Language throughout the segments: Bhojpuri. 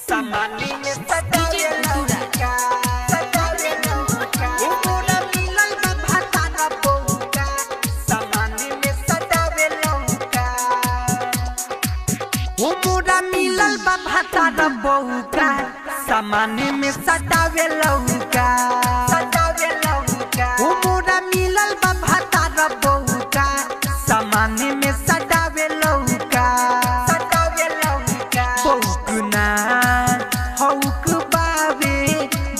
समानी में सजावे लौका सजावे लौका उमरा मिलल बा भाता ना पौका समानी में सजावे लौका उमरा मिलल बा भाता ना पौका समानी में सजावे लौका सजावे लौका उमरा मिलल बा भाता ना पौका समानी में सजावे लौका सजावे लौका पौकना हौक बावे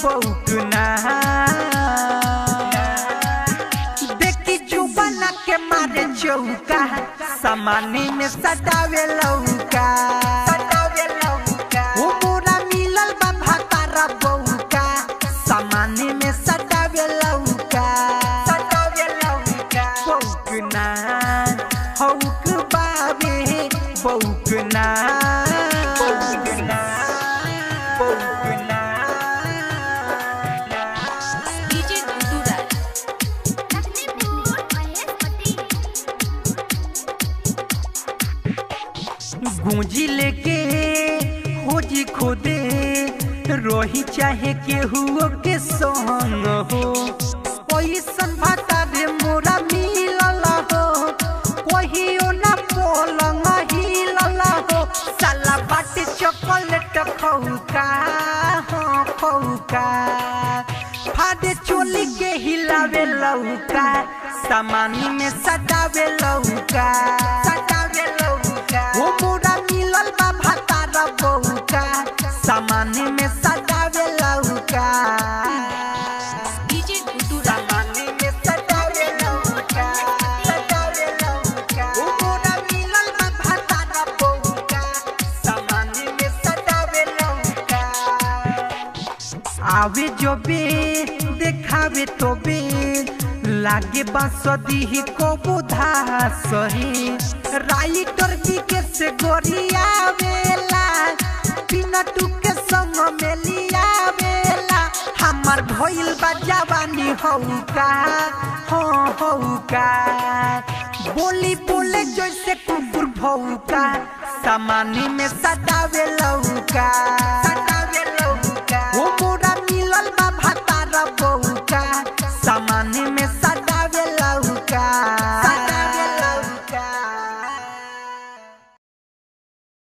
पौकना देखी जुबाना के मारे चौका समानी में सजावे लौका सजावे लौका उमरा मिलल बा भातारा बौका समानी में सजावे लौका सजावे लौका पौकना हौक बावे पौकना पौकना पौकना डीजे गुडूराज गूंजी लेके खोजी खोदे रोही चाहे केहुओ के संग हो ओइसन भाता रे मोरा मिलल हो कहियो ना पलंग हिलल हो साला बाटी चॉकलेट खौका हो खौका फादे चोली के हिलावे लौका समानी में सजावे लौका सजावे लौका उमरा मिलल बा भातारा बौका समानी में सजावे लौका डीजे गुडूराज समानी में सजावे लौका सजावे लौका उमरा मिलल बा भातारा बौका समानी में सजावे लौका आवे जो बे देखावे तो बे लागे बासदी ही को बुधा सही राइटर बीके से गोरिया बेला पिनटू के संग में लिया बेला हमर भइल बा जवानी हौका हो हौका बोली बोले जैसे कुकुर भौका समानी में सजावे लौका